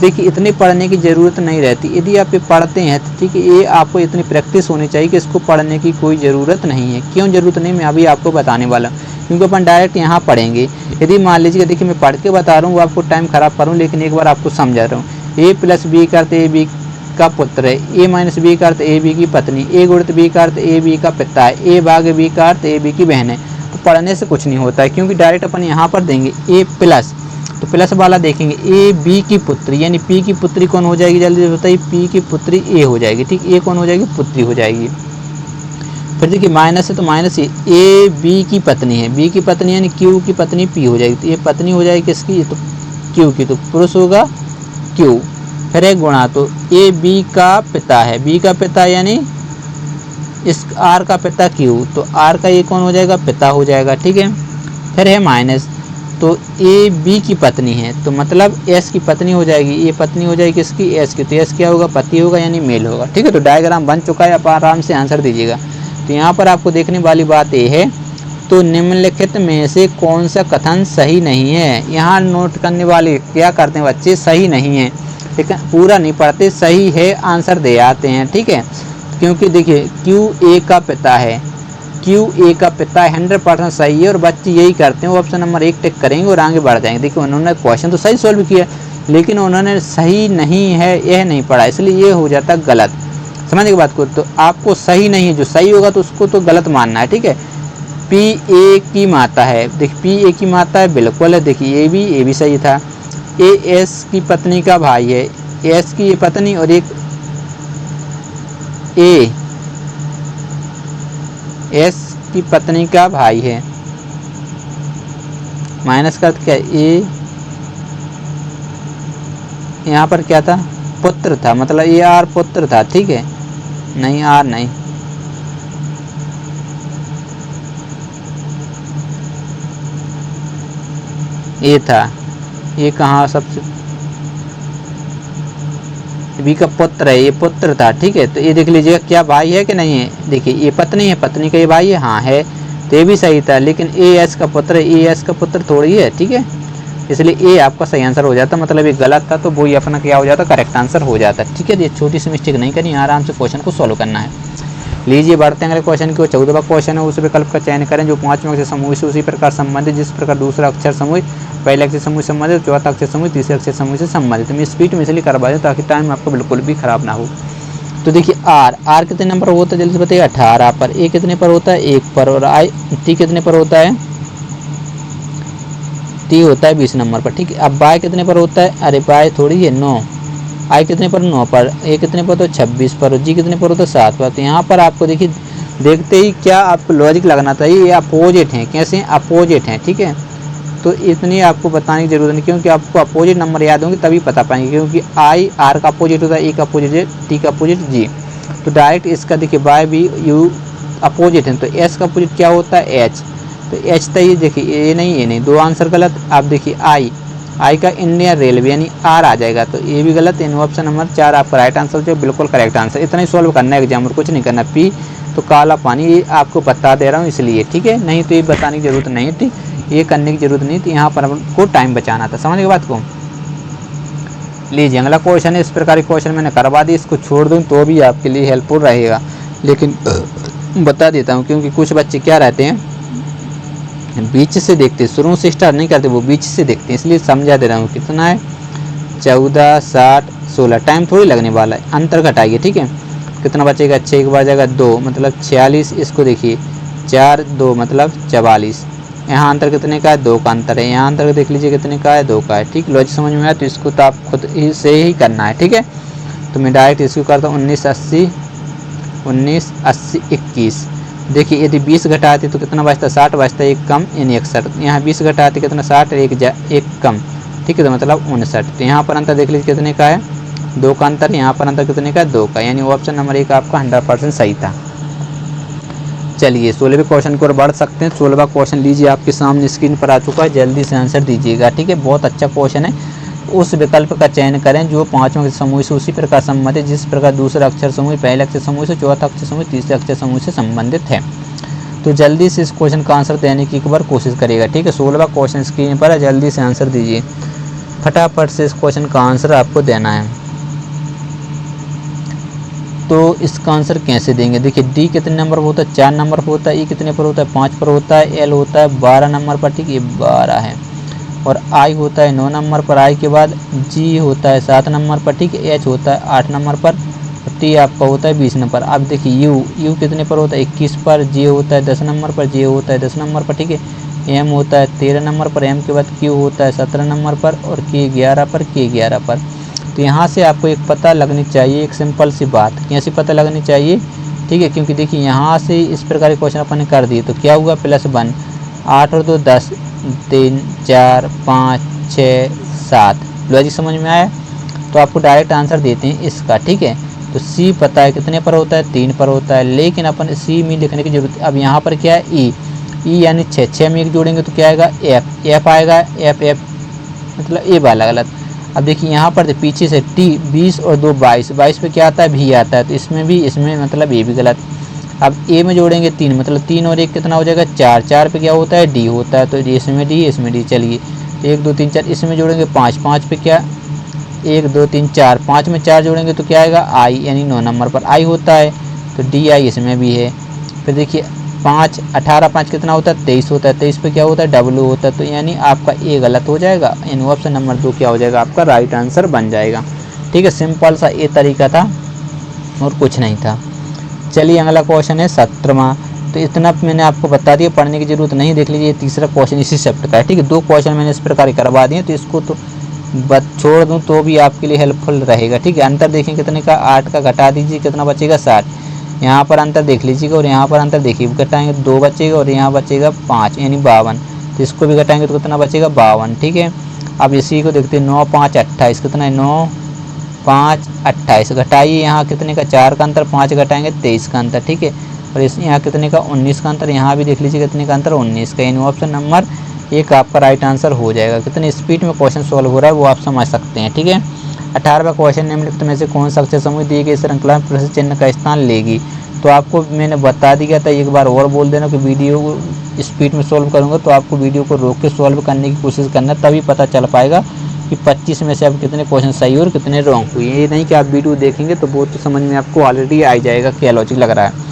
देखिए इतनी पढ़ने की ज़रूरत नहीं रहती, यदि आप ये पढ़ते हैं तो ठीक है, ये आपको इतनी प्रैक्टिस होनी चाहिए कि इसको पढ़ने की कोई ज़रूरत नहीं है। क्यों ज़रूरत नहीं, मैं अभी आपको बताने वाला हूँ, क्योंकि अपन डायरेक्ट यहाँ पढ़ेंगे। यदि मान लीजिए, देखिए मैं पढ़ के बता रहा हूँ, वो आपको टाइम ख़राब करूँ, लेकिन एक बार आपको समझा रहा हूँ। ए प्लस बी का अर्थ ए बी का पुत्र है, ए माइनस बी का अर्थ ए बी की पत्नी, ए गुणित बी का अर्थ ए बी का पिता है, ए भाग बी का अर्थ ए बी की बहन है। तो पढ़ने से कुछ नहीं होता है, क्योंकि डायरेक्ट अपन यहाँ पर देंगे ए प्लस, तो प्लस वाला देखेंगे ए बी की पुत्री, यानी पी की पुत्री कौन हो जाएगी, जल्दी से बताइए, पी की पुत्री ए हो जाएगी, ठीक, ए कौन हो जाएगी, पुत्री हो जाएगी। फिर देखिए माइनस है तो माइनस ए बी की पत्नी है, बी की पत्नी यानी क्यू की पत्नी पी हो जाएगी, तो ये पत्नी हो जाएगी किसकी, तो क्यू की, तो पुरुष होगा क्यू। फिर एक गुणा, तो ए बी का पिता है, बी का पिता यानी इस आर का पिता क्यू, तो आर का ये कौन हो जाएगा, पिता हो जाएगा, ठीक है। फिर है माइनस, तो ए बी की पत्नी है, तो मतलब एस की पत्नी हो जाएगी, ये पत्नी हो जाएगी किसकी, एस की, तो एस क्या होगा, पति होगा यानी मेल होगा, ठीक है। तो डायग्राम बन चुका है, आप आराम से आंसर दीजिएगा। तो यहाँ पर आपको देखने वाली बात ये है, तो निम्नलिखित में से कौन सा कथन सही नहीं है। यहाँ नोट करने वाले क्या करते हैं बच्चे, सही नहीं है, ठीक है, पूरा नहीं पढ़ते, सही है आंसर दे आते हैं, ठीक है। क्योंकि देखिए क्यू ए का पिता है, क्यू ए का पिता 100% सही है, और बच्चे यही करते हैं, वो ऑप्शन नंबर 1 टिक करेंगे और आगे बढ़ जाएंगे। देखिए उन्होंने क्वेश्चन तो सही सॉल्व किया, लेकिन उन्होंने सही नहीं है यह नहीं पढ़ा, इसलिए ये हो जाता गलत। समझ की बात को। तो आपको सही नहीं है, जो सही होगा तो उसको तो गलत मानना है, ठीक है। पी ए की माता है, देखिए पी ए की माता है, बिल्कुल है, देखिए ये भी सही था। ए एस की पत्नी का भाई है, एस की ये पत्नी, और एक ए एस की पत्नी का भाई है, माइनस का क्या, ए यहाँ पर क्या था, पुत्र था, मतलब ए आर पुत्र था, ठीक है, नहीं आर नहीं, ए था, ये कहाँ सबसे बी का पुत्र है, ये पुत्र था, ठीक है। तो ये देख लीजिएगा क्या भाई है कि नहीं है। देखिए ये पत्नी है, पत्नी का ये भाई है, हाँ है, तो ये भी सही था। लेकिन ए एस का पुत्र है, ए एस का पुत्र थोड़ी है, ठीक है। इसलिए ए आपका सही आंसर हो जाता, मतलब ये गलत था, तो वो ही अपना क्या हो जाता, करेक्ट आंसर हो जाता, ठीक है। ये छोटी सी मिस्टेक नहीं करनी, आराम से क्वेश्चन को सॉल्व करना है। लीजिए बढ़ते हैं अगले क्वेश्चन की ओर। 14वां क्वेश्चन है, उस विकल्प का चयन करें जो 5वें अक्षर समूह से उसी प्रकार संबंधित जिस प्रकार दूसरा अक्षर समूह पहले अक्षर समूह से संबंधित, चौथा अक्षर समूह तीसरे अक्षर समूह से संबंधित। मैं स्पीड में इसलिए करवा दूँ ताकि टाइम आपका बिल्कुल भी खराब ना हो। तो देखिए आर कितने नंबर होता है, जल्दी से बताइए। 18 पर। ए कितने पर होता है, 1 पर। और आई टी कितने पर होता है, टी होता है 20 नंबर पर, ठीक है। अब बाय कितने पर होता है, अरे बाय थोड़ी है 9। आई कितने पर, 9 पर। ए कितने पर, तो 26 पर। जी कितने पर होता है, 7 पर। तो यहाँ पर आपको देखिए देखते ही क्या आपको लॉजिक लगना चाहिए, ये अपोजिट हैं। कैसे अपोजिट हैं, ठीक है। तो इतनी आपको बताने की जरूरत नहीं, क्योंकि आपको अपोजिट नंबर याद होंगे तभी पता पाएंगे। क्योंकि आई आर का अपोजिट होता है, ए का अपोजिट है, टी का अपोजिट जी। तो डायरेक्ट इसका देखिए बाय भी यू अपोजिट है, तो एस का अपोजिट क्या होता है, एच। तो एच तो ये देखिए ये नहीं, दो आंसर गलत। आप देखिए आई का इंडियन रेलवे यानी आर आ जाएगा, तो ये भी गलत। इन ऑप्शन नंबर 4 आपका राइट आंसर जो बिल्कुल करेक्ट आंसर। इतना ही सॉल्व करना है एग्जाम और कुछ नहीं करना। पी तो काला पानी, ये आपको बता दे रहा हूँ इसलिए, ठीक है। नहीं तो ये बताने की जरूरत नहीं थी, ये करने की जरूरत नहीं थी, यहाँ पर आपको टाइम बचाना था। समझ गए बात को। लीजिए अगला क्वेश्चन है, इस प्रकार के क्वेश्चन मैंने करवा दी, इसको छोड़ दूँ तो भी आपके लिए हेल्पफुल रहेगा, लेकिन बता देता हूँ। क्योंकि कुछ बच्चे क्या रहते हैं बीच से देखते, शुरू से स्टार्ट नहीं करते, वो बीच से देखते हैं, इसलिए समझा दे रहा हूँ। कितना है, 14, 60, 16। टाइम थोड़ी लगने वाला है, अंतर घटाइए, ठीक है। कितना बचेगा, 6 के बचेगा 2 मतलब 46। इसको देखिए 4 2 मतलब 44। यहाँ अंतर कितने का है, 2 का अंतर है। यहाँ अंतर देख लीजिए कितने का है, 2 का है, ठीक। लॉजिक समझ में आया तो इसको तो आप खुद ही से ही करना है, ठीक है। तो मैं डायरेक्ट इसको करता हूँ 19 80 21। देखिए यदि 20 घटाते तो कितना बचता, 60 बचता है, एक कम यानी 61। यहाँ 20 घटाते कितना, 60 एक कम, ठीक है, तो मतलब 59। तो यहाँ पर अंतर देख लीजिए कितने का है, 2 का अंतर। यहाँ पर अंतर कितने का है, 2 का, यानी ऑप्शन नंबर 1 आपका 100% सही था। चलिए 16वें क्वेश्चन की ओर बढ़ सकते हैं। 16वां क्वेश्चन लीजिए आपके सामने स्क्रीन पर आ चुका है, जल्दी से आंसर दीजिएगा, ठीक है। बहुत अच्छा क्वेश्चन है। उस विकल्प का चयन करें जो 5वें समूह से उसी प्रकार संबंधित जिस प्रकार दूसरा अक्षर समूह पहले अक्षर समूह से, चौथा अक्षर समूह तीसरे अक्षर समूह से संबंधित है। तो जल्दी से इस क्वेश्चन का आंसर देने की एक बार कोशिश करिएगा, ठीक है। 16वां क्वेश्चन स्क्रीन पर है, जल्दी से आंसर दीजिए, फटाफट से इस क्वेश्चन का आंसर आपको देना है। तो इसका आंसर कैसे देंगे, देखिए डी कितने नंबर पर होता है, 4 नंबर पर होता है। ई कितने पर होता है, 5 पर होता है। एल होता है 12 नंबर पर, ठीक है, 12 है। और आई होता है 9 नंबर पर। आई के बाद जी होता है 7 नंबर पर, ठीक है। एच होता है 8 नंबर पर। टी आपका होता है 20 नंबर। अब देखिए यू कितने पर होता है, 21 पर। जे होता है 10 नंबर पर। जे होता है 10 नंबर पर, ठीक है। एम होता है 13 नंबर पर। एम के बाद क्यू होता है 17 नंबर पर। और के 11 पर, के 11 पर। तो यहाँ से आपको एक पता लगनी चाहिए, एक सिंपल सी बात कैसे पता लगनी चाहिए, ठीक है। क्योंकि देखिए यहाँ से इस प्रकार के क्वेश्चन अपन ने कर दिए, तो क्या हुआ, +1, 8 और 2 10, 3 4 5 6 7। लॉजिक समझ में आया। तो आपको डायरेक्ट आंसर देते हैं इसका, ठीक है। तो सी पता है कितने पर होता है, 3 पर होता है, लेकिन अपन सी में लिखने की जरूरत। अब यहाँ पर क्या है, ई यानी 6 में एक जोड़ेंगे तो क्या आएगा, एफ आएगा। एफ मतलब ए वाला गलत। अब देखिए यहाँ पर पीछे से टी 20 और 2 22, 22 पे क्या आता है, भी आता है, तो इसमें भी, इसमें मतलब ए भी गलत। अब ए में जोड़ेंगे 3 मतलब 3 और 1 कितना हो जाएगा, 4। 4 पे क्या होता है, डी होता है, तो इसमें डी, इसमें डी। चलिए 1 2 3 4, इसमें जोड़ेंगे 5, 5 पे क्या, 1 2 3 4, 5 में 4 जोड़ेंगे तो क्या आएगा, आई, यानी 9 नंबर पर आई होता है, तो डी आई इसमें भी है। फिर देखिए 5 18 5 कितना होता है, 23 होता है। 23 पे क्या होता है, डब्ल्यू होता है, तो यानी आपका ए गलत हो जाएगा, यानी ऑप्शन नंबर 2 क्या हो जाएगा, आपका राइट आंसर बन जाएगा, ठीक है। सिंपल सा ये तरीका था और कुछ नहीं था। चलिए अगला क्वेश्चन है 17वां। तो इतना मैंने आपको बता दिया, पढ़ने की जरूरत नहीं। देख लीजिए तीसरा क्वेश्चन इसी चैप्टर का है, ठीक है। 2 क्वेश्चन मैंने इस प्रकार करवा दिए, तो इसको तो छोड़ दूँ तो भी आपके लिए हेल्पफुल रहेगा, ठीक है। अंतर देखें कितने का, 8 का घटा दीजिए कितना बचेगा, 60। यहाँ पर अंतर देख लीजिएगा और यहाँ पर अंतर देखिए, घटाएंगे 2 बचेगा और यहाँ बचेगा 5 यानी 52। तो इसको भी घटाएंगे तो कितना बचेगा, 52, ठीक है। अब इसी को देखते हैं, 9 5 28 कितना है, 9 5 28। घटाइए यहाँ कितने का, 4 का अंतर, 5 घटाएंगे 23 का अंतर, ठीक है। और इस यहाँ कितने का, 19 का अंतर। यहाँ भी देख लीजिए कितने का अंतर, 19 का, यानी ऑप्शन नंबर एक आपका राइट आंसर हो जाएगा। कितनी स्पीड में क्वेश्चन सॉल्व हो रहा है वो आप समझ सकते हैं, ठीक है। 18वां क्वेश्चन, निम्नलिखित में से कौन सा अक्षर समूह दी गई श्रृंखला में प्रश्न चिन्ह का स्थान लेगी। तो आपको मैंने बता दिया था, एक बार और बोल देना कि वीडियो स्पीड में सॉल्व करूँगा तो आपको वीडियो को रोक के सॉल्व करने की कोशिश करना, तभी पता चल पाएगा कि 25 में से अब कितने क्वेश्चन सही और कितने रॉन्ग हुए। ये नहीं कि आप वीडियो देखेंगे तो वो तो समझ में आपको ऑलरेडी आ जाएगा क्या लॉजिक लग रहा है।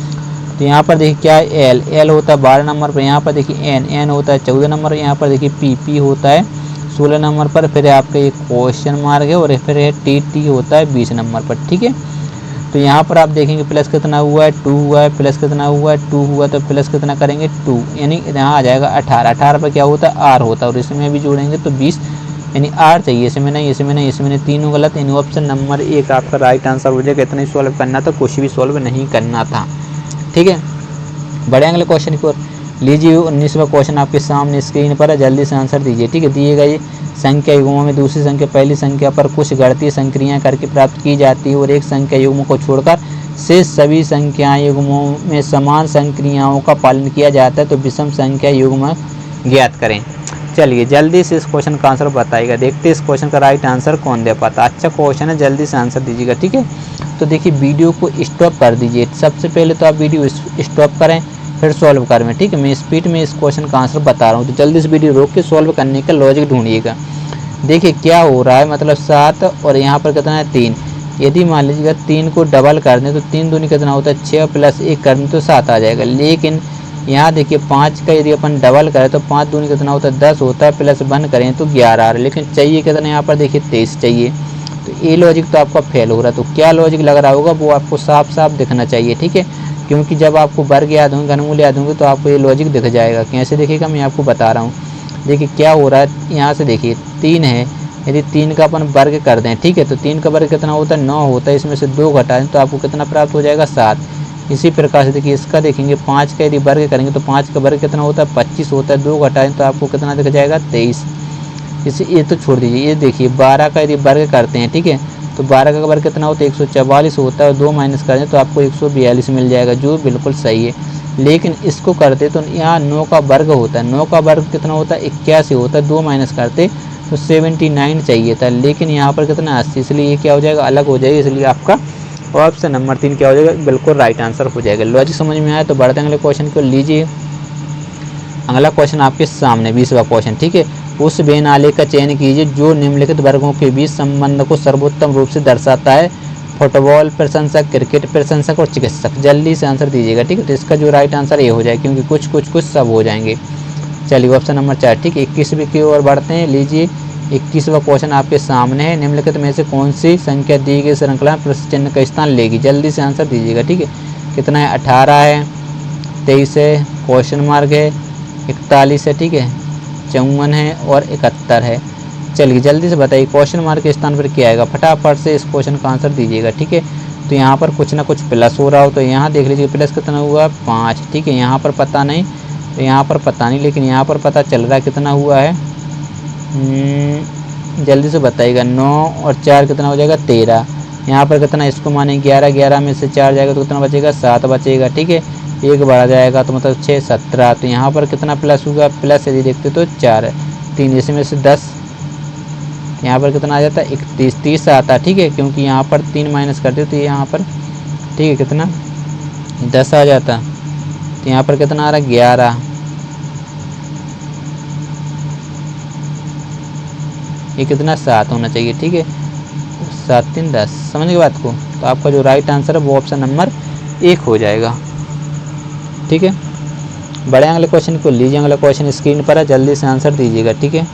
तो यहाँ पर देखिए क्या है, एल होता है 12 नंबर पर, यहाँ पर देखिए एन होता है 14 नंबर, यहाँ पर देखिए पी होता है 16 नंबर पर, फिर आपका ये क्वेश्चन मार्क है और फिर टी होता है 20 नंबर पर, ठीक है। तो यहाँ पर आप देखेंगे प्लस कितना हुआ है 2 हुआ है, प्लस कितना हुआ है 2 हुआ, तो प्लस कितना करेंगे 2, यानी यहाँ आ जाएगा 18। 18 पर क्या होता है आर होता है, और इसमें भी जोड़ेंगे तो 20, यानी आर चाहिए, इसमें नहीं, इसमें नहीं, इसमें नहीं, तीनों गलत, यानी ऑप्शन नंबर 1 आपका राइट आंसर हो जाएगा। इतना ही सॉल्व करना था, कुछ भी सॉल्व नहीं करना था, ठीक है। बड़े अगले क्वेश्चन की ओर लीजिए। 19वां क्वेश्चन आपके सामने स्क्रीन पर है, जल्दी से आंसर दीजिए, ठीक है। दिए गए संख्या युग्मों में दूसरी संख्या पहली संख्या पर कुछ गणितीय संक्रियाएं करके प्राप्त की जाती है और एक संख्या युग्म को छोड़कर शेष सभी संख्या युग्मों में समान संक्रियाओं का पालन किया जाता है, तो विषम संख्या युग्म ज्ञात करें। चलिए जल्दी से इस क्वेश्चन का आंसर बताइएगा, देखते हैं इस क्वेश्चन का राइट आंसर कौन दे पाता। अच्छा क्वेश्चन है, जल्दी से आंसर दीजिएगा, ठीक है। तो देखिए वीडियो को स्टॉप कर दीजिए, सबसे पहले तो आप वीडियो स्टॉप करें फिर सॉल्व करें, ठीक है। मैं स्पीड में इस क्वेश्चन का आंसर बता रहा हूँ, तो जल्दी से वीडियो रोक के सॉल्व करने का लॉजिक ढूंढिएगा। देखिए क्या हो रहा है, मतलब 7 और यहाँ पर कितना है 3। यदि मान लीजिएगा 3 को डबल कर दें तो 3 दूनी कितना होता है 6 प्लस 1 कर दें तो 7 आ जाएगा। लेकिन यहाँ देखिए 5 का यदि अपन डबल करें तो 5 दूनी कितना होता है 10 होता है, प्लस 1 करें तो 11 आ रहा है। लेकिन चाहिए कितना, यहाँ पर देखिए 23 चाहिए, तो ये लॉजिक तो आपका फेल हो रहा है। तो क्या लॉजिक लग रहा होगा वो आपको साफ साफ दिखना चाहिए, ठीक है। क्योंकि जब आपको वर्ग याद होंगे, घनमूल याद होंगे, तो आपको ये लॉजिक दिख जाएगा। कैसे दिखेगा मैं आपको बता रहा हूँ। देखिए क्या हो रहा है, यहाँ से देखिए 3 है, यदि 3 का अपन वर्ग कर दें, ठीक है, तो 3 का वर्ग कितना होता है 9 होता है, इसमें से 2 घटाएं तो आपको कितना प्राप्त हो जाएगा 7। इसी प्रकार से देखिए इसका देखेंगे 5 का यदि वर्ग करेंगे तो 5 का वर्ग कितना होता है 25 होता है, 2 घटाएं तो आपको कितना दिख जाएगा 23। इसे ये तो छोड़ दीजिए, ये देखिए 12 का यदि वर्ग करते हैं, ठीक है, तो 12 का वर्ग कितना होता है 144 होता है, और 2 माइनस कर दें तो आपको 142 मिल जाएगा, जो बिल्कुल सही है। लेकिन इसको करते तो यहाँ 9 का वर्ग होता है, 9 का वर्ग कितना होता है 81 होता है, 2 माइनस करते तो 79 चाहिए था, लेकिन यहाँ पर कितना 80, इसलिए ये क्या हो जाएगा अलग हो जाएगा, इसलिए आपका ऑप्शन नंबर 3 क्या हो जाएगा बिल्कुल राइट आंसर हो जाएगा। लॉजिक समझ में आया तो बढ़ते अगले क्वेश्चन को लीजिए। अगला क्वेश्चन आपके सामने 20वां क्वेश्चन, ठीक है। उस वे नाले का चयन कीजिए जो निम्नलिखित वर्गों के बीच संबंध को सर्वोत्तम रूप से दर्शाता है, फुटबॉल प्रशंसक, क्रिकेट प्रशंसक और चिकित्सक। जल्दी से आंसर दीजिएगा, ठीक है। तो इसका जो राइट आंसर ये हो जाए, क्योंकि कुछ सब हो जाएंगे। चलिए ऑप्शन नंबर 4, ठीक है। 21वीं की ओर बढ़ते हैं, लीजिए 21वां क्वेश्चन आपके सामने है। निम्नलिखित में से कौन सी संख्या दी गई श्रृंखला में प्रश्न चिन्ह का स्थान लेगी। जल्दी से आंसर दीजिएगा, ठीक है। कितना है 18 है, 23 है, क्वेश्चन मार्क है, 41 है, ठीक है, 54 है और 71 है। चलिए जल्दी से बताइए क्वेश्चन मार्क के स्थान पर क्या आएगा, फटाफट से इस क्वेश्चन का आंसर दीजिएगा, ठीक है। तो यहाँ पर कुछ ना कुछ प्लस हो रहा हो तो यहाँ देख लीजिए प्लस कितना हुआ 5, ठीक है। यहाँ पर पता नहीं, तो यहाँ पर पता नहीं, लेकिन यहाँ पर पता चल रहा है कितना हुआ है। जल्दी से बताइएगा, 9 और 4 कितना हो जाएगा 13। यहाँ पर कितना, इसको माने 11, 11 में से 4 जाएगा तो कितना बचेगा 7 बचेगा, ठीक है। 1 बढ़ जाएगा तो मतलब 6, 17। तो यहाँ पर कितना प्लस होगा, प्लस यदि देखते तो 4 है, 3 इसमें से 10, यहाँ पर कितना आ जाता है 31, 30 आता है, ठीक है। क्योंकि यहाँ पर 3 माइनस करते तो यहाँ पर, ठीक है, कितना 10 आ जाता। तो यहाँ पर कितना आ रहा है 11, ये कितना 7 होना चाहिए, ठीक है। 7 3 10, समझ गए बात को। तो आपका जो राइट आंसर है वो ऑप्शन नंबर 1 हो जाएगा, ठीक है। बड़े अगले क्वेश्चन को लीजिए। अगला क्वेश्चन स्क्रीन पर है, जल्दी से आंसर दीजिएगा, ठीक है।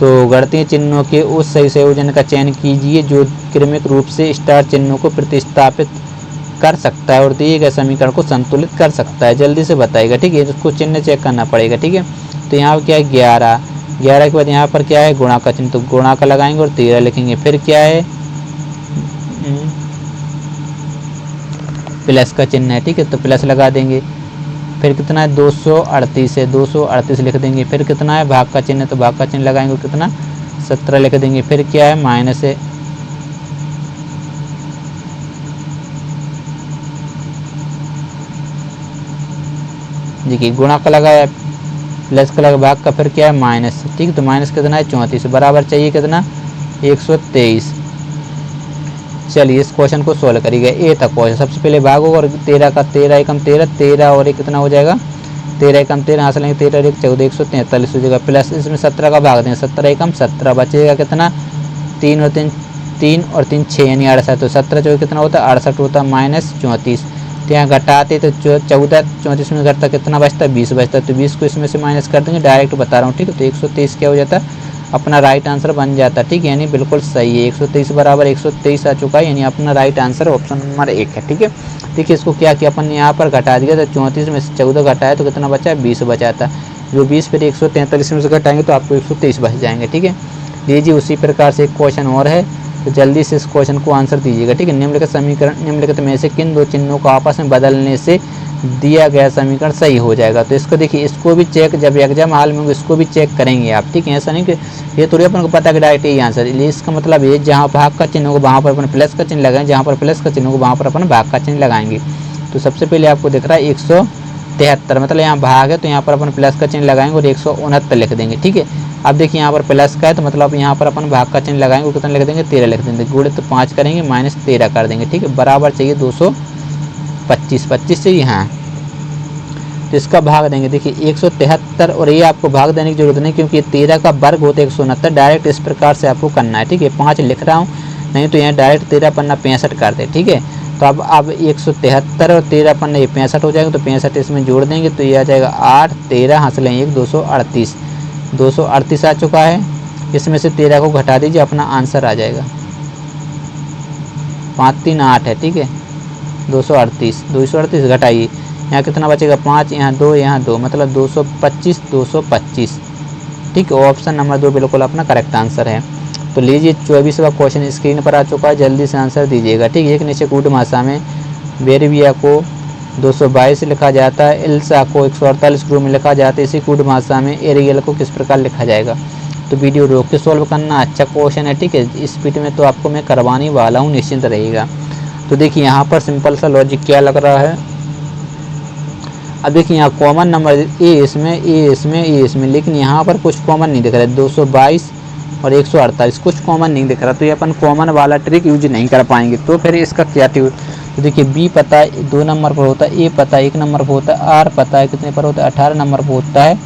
तो गणितीय चिन्हों के उस सही संयोजन का चयन कीजिए जो क्रमिक रूप से स्टार चिन्हों को प्रतिस्थापित कर सकता है और दिए गए समीकरण को संतुलित कर सकता है। जल्दी से बताइएगा, ठीक है। इसको चिन्ह चेक करना पड़ेगा, ठीक है। तो यहाँ क्या है 11, 11 के बाद यहाँ पर क्या है गुणा का चिन्ह, तो गुणा का लगाएंगे और 13 लिखेंगे। फिर क्या है प्लस का चिन्ह है, ठीक है, तो प्लस लगा देंगे। फिर कितना है 238 है, 238 लिख देंगे। फिर कितना है भाग का चिन्ह है, तो भाग का चिन्ह लगाएंगे, कितना 17 लिख देंगे। फिर क्या है माइनस है, देखिए गुणा का लगाया, प्लस का भाग का फिर क्या है माइनस, ठीक। तो माइनस कितना है 34 बराबर चाहिए कितना 123। चलिए इस क्वेश्चन को सोल्व करिएगा। ए था क्वेश्चन, सबसे पहले भाग होगा और 13 का 13 एकम 13, 13 और एक कितना हो जाएगा 13 एकम 13, हासिल लेंगे 13 और एक 14, 143 हो जाएगा। प्लस इसमें 17 का भाग देंगे, 17 एकम 17 बचेगा कितना 3 और 3 6 यानी 68। तो 17 जो कितना होता है 68 होता है माइनस 34। तो यहाँ घटाते तो 14 34 में घटता कितना बचता है 20 बचता है। तो 20 को इसमें से माइनस कर देंगे, डायरेक्ट बता रहा हूँ, ठीक है। तो 123 क्या हो जाता है अपना राइट आंसर बन जाता है, ठीक है। यानी बिल्कुल सही है, 123 बराबर 123 आ चुका है, यानी अपना राइट आंसर ऑप्शन नंबर 1 है, ठीक है। देखिए इसको क्या किया अपन यहाँ पर घटा दिया, तो 34 में से 14 घटाया तो कितना बचा 20 बचा था। जो 20 फिर 143 में से घटाएंगे तो आपको 123 बच जाएंगे, ठीक है। लीजिए उसी प्रकार से एक क्वेश्चन और है, तो जल्दी से इस क्वेश्चन को आंसर दीजिएगा, ठीक है। निम्नलिखित समीकरण निम्नलिखित में से किन दो चिन्हों को आपस में बदलने से दिया गया समीकरण सही हो जाएगा। तो इसको देखिए, इसको भी चेक जब एग्जाम हाल में होंगे इसको भी चेक करेंगे आप, ठीक है। ऐसा नहीं कि ये थोड़ी अपन को पता है कि डायरेक्ट यही आंसर, इसलिए इसका मतलब ये जहाँ भाग का चिन्ह होगा वहाँ पर अपन प्लस का चिन्ह लगाएंगे, जहाँ पर प्लस का चिन्ह होगा वहाँ पर अपन भाग का चिन्ह लगाएंगे। तो सबसे पहले आपको दिख रहा है 173, मतलब यहाँ भाग है तो यहाँ पर अपन प्लस का चिन्ह लगाएंगे और 169 लिख देंगे, ठीक है। अब देखिए यहाँ पर प्लस का है तो मतलब यहाँ पर अपन भाग का चिन्ह लगाएंगे और कितना लिख देंगे 13 लिख देंगे, गुणित तो 5 करेंगे माइनस 13 कर देंगे, ठीक है। बराबर चाहिए 225, 25 चाहिए, हाँ। तो इसका भाग देंगे, देखिए 173 और ये आपको भाग देने की जरूरत नहीं क्योंकि ये 13 का वर्ग होता है 169, डायरेक्ट इस प्रकार से आपको करना है, ठीक है। 5 लिख रहा हूँ, नहीं तो यहाँ डायरेक्ट 13 पन्ना 65 कर दे, ठीक है। तो अब 173 और 13 पन्ना ये 65 हो जाएगा, तो 65 इसमें जोड़ देंगे तो ये आ जाएगा 8 13 हासिल 1 238, 238 आ चुका है। इसमें से 13 को घटा दीजिए, अपना आंसर आ जाएगा 5 3 8 है, ठीक है। 238 घटाइए, यहाँ कितना बचेगा 5, यहाँ 2, यहाँ 2, मतलब 225 225, ठीक है। ऑप्शन नंबर 2 बिल्कुल अपना करेक्ट आंसर है। तो लीजिए 24वां क्वेश्चन स्क्रीन पर आ चुका है, जल्दी से आंसर दीजिएगा, ठीक है। एक नीचे कूट भाषा में बेरबिया को 222 लिखा जाता है, इल्सा को 148 ग्रुप में लिखा जाता है, इसी कूट भाषा में एरियल को किस प्रकार लिखा जाएगा। तो वीडियो रोक के सॉल्व करना, अच्छा क्वेश्चन है, ठीक है। स्पीड में तो आपको मैं करवाने वाला हूँ, निश्चिंत रहेगा। तो देखिए यहाँ पर सिंपल सा लॉजिक क्या लग रहा है। अब देखिए यहाँ कॉमन नंबर ए इसमें, लेकिन यहाँ पर कुछ कॉमन नहीं दिख रहा है, 222 और 148 कुछ कॉमन नहीं दिख रहा, तो ये अपन कॉमन वाला ट्रिक यूज नहीं कर पाएंगे। तो फिर इसका क्या ट्रिक, तो देखिए बी पता है 2 नंबर पर होता है, ए पता है 1 नंबर पर होता है, आर पता है कितने पर होता है 18 नंबर पर होता है,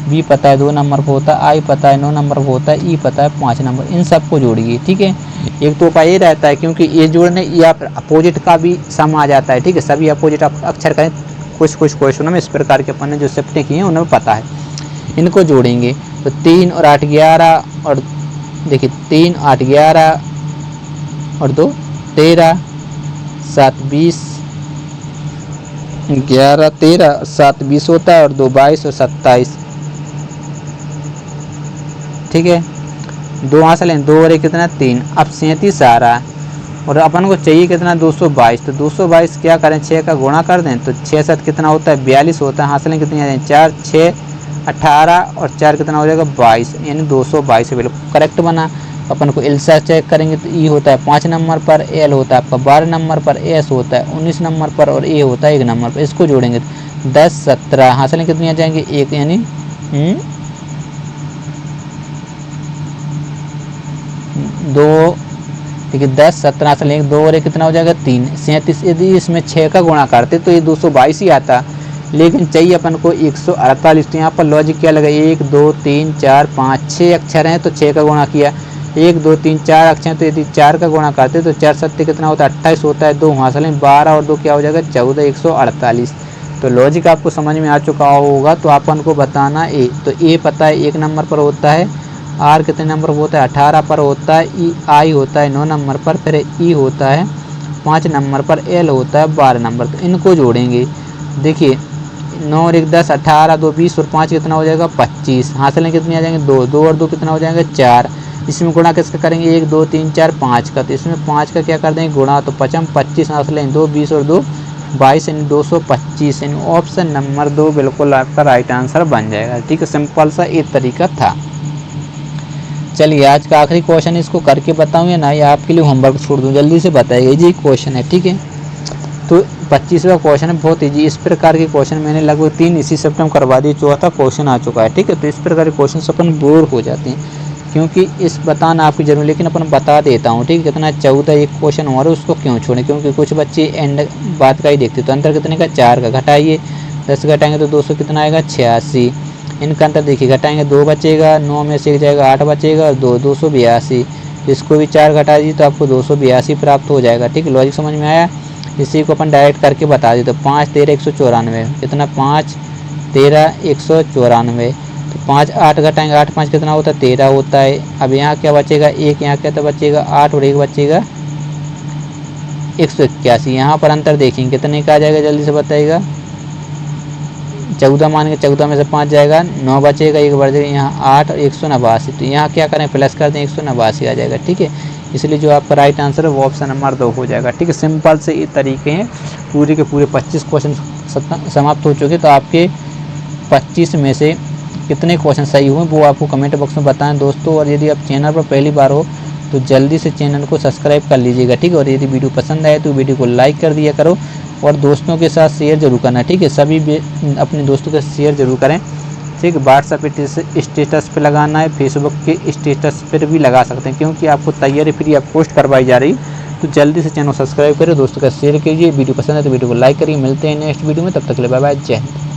बी पता है 2 नंबर पर होता है, आई पता है 9 नंबर पर होता है, ई पता है 5 नंबर, इन सबको जोड़िए, ठीक है। एक तो उपाय ये रहता है क्योंकि ये जोड़ने या अपोजिट का भी सम आ जाता है, ठीक है। सभी अपोजिट अक्षर करें, कुछ क्वेश्चनों में इस प्रकार के अपन ने जो शिफ्टें की हैं उन्हें पता है, इनको जोड़ेंगे। तो 3 और 8 11 और देखिए 3 8 11 और 2 13, 7 20, 11 13 7 20 होता है और 2 22 और 27, ठीक है। 2 हासिल लें, 2 और 1 कितना 3, अब 37 आ रहा है और अपन को चाहिए कितना 222। तो 222 क्या करें 6 का गुणा कर दें, तो 6 7 कितना होता है 42 होता है, हासिलें कितनी आ जाएंगे 4 6 18 और 4 कितना हो जाएगा 22, यानी 222 बिल्कुल करेक्ट बना। अपन को इल्सा चेक करेंगे तो ई होता है 5 नंबर पर, एल होता है आपका 12 नंबर पर, एस होता है 19 नंबर पर और ए होता है 1 नंबर पर। इसको जोड़ेंगे 10 17 हासिलें कितनी आ जाएंगी 1, यानी 2, ठीक है 10 17 हासिल 1 2 और 1 कितना हो जाएगा 3, 37। यदि इसमें 6 का गुणा करते तो ये 222 ही आता, लेकिन चाहिए अपन को 148। तो यहाँ पर लॉजिक क्या लगा 1 2 3 4 5 6 अक्षर हैं तो 6 का गुणा किया, 1 2 3 4 अक्षर हैं तो यदि 4 का गुणा करते तो 4 7 कितना होता है 28 होता है, 2 हासिल 12 और 2 क्या हो जाएगा 14, 148। तो लॉजिक आपको समझ में आ चुका होगा। तो अपन को बताना ए, तो ए पता है 1 नंबर पर होता है, आर कितने नंबर पर होता है 18 पर होता है, ई आई होता है 9 नंबर पर, फिर ई होता है 5 नंबर पर, एल होता है 12 नंबर। तो इनको जोड़ेंगे, देखिए 9 और 1 10 18 2 20 और 5 कितना हो जाएगा 25, हासिलें कितनी आ जाएंगे 2 2 और 2 कितना हो जाएगा 4। इसमें गुणा किसका करेंगे 1 2 3 4 5 का, तो इसमें 5 का क्या कर देंगे गुणा, तो 5 25 हासिलें 2 20 और 2 22 यानी 225, यानी ऑप्शन नंबर 2 बिल्कुल आपका राइट आंसर बन जाएगा, ठीक है। सिंपल सा एक तरीका था। चलिए आज का आखिरी क्वेश्चन, इसको करके बताऊं या ना, या आपके लिए होमवर्क छोड़ दूं, जल्दी से बताइए। ये क्वेश्चन है, ठीक है। तो 25वां क्वेश्चन है, बहुत ईजी। इस प्रकार के क्वेश्चन मैंने लगभग 3 इसी सप्ताह में करवा दिए, चौथा क्वेश्चन आ चुका है, ठीक है। तो इस प्रकार के क्वेश्चन अपन बोर हो जाते हैं, क्योंकि इस बताना आपकी जरूरी, लेकिन अपन बता देता हूँ, ठीक है। कितना 14 एक क्वेश्चन और उसको क्यों छोड़ें, क्योंकि कुछ बच्चे एंड बात का ही देखते। तो अंतर कितने का 4 का, घटाइए 10 घटाएंगे तो 200 कितना आएगा 86। इनका अंतर देखिए, घटाएंगे 2 बचेगा, 9 में से 1 जाएगा 8 बचेगा, 282। इसको भी 4 घटा दीजिए तो आपको 282 प्राप्त हो जाएगा, ठीक है। लॉजिक समझ में आया। इसी को अपन डायरेक्ट करके बता दी। तो 5 13 194 कितना, 5 13 194। तो 5 8 घटाएंगे, 8 5 कितना होता है 13 होता है। अब यहाँ क्या बचेगा, एक यहाँ क्या तो बचेगा 8 और 1 बचेगा 181। यहाँ पर अंतर देखेंगे कितने का आ जाएगा, जल्दी से बताइएगा। 14 मान के 14 में से 5 जाएगा, 9 बचेगा, 1 बढ़ जाएगा, यहाँ 8 और 189। तो यहाँ क्या करें, प्लस कर दें, 189 आ जाएगा, ठीक है। इसलिए जो आपका राइट आंसर है वो ऑप्शन नंबर 2 हो जाएगा, ठीक है। सिंपल से ये तरीके हैं। पूरे के पूरे 25 क्वेश्चन समाप्त हो चुके। तो आपके 25 में से कितने क्वेश्चन सही हुए वो आपको कमेंट बॉक्स में बताएं दोस्तों। और यदि आप चैनल पर पहली बार हो तो जल्दी से चैनल को सब्सक्राइब कर लीजिएगा, ठीक है। और यदि वीडियो पसंद आए तो वीडियो को लाइक कर दिया करो और दोस्तों के साथ शेयर जरूर करना, ठीक है। सभी अपने दोस्तों के शेयर जरूर करें, ठीक है। व्हाट्सएप स्टेटस पे लगाना है, फेसबुक के स्टेटस पर भी लगा सकते हैं, क्योंकि आपको तैयारी फ्री आप पोस्ट करवाई जा रही। तो जल्दी से चैनल सब्सक्राइब करें, दोस्तों का शेयर कीजिए। वीडियो पसंद है तो वीडियो को लाइक करिए। मिलते हैं नेक्स्ट वीडियो में, तब तक के लिए बाय बाय, जय हिंद।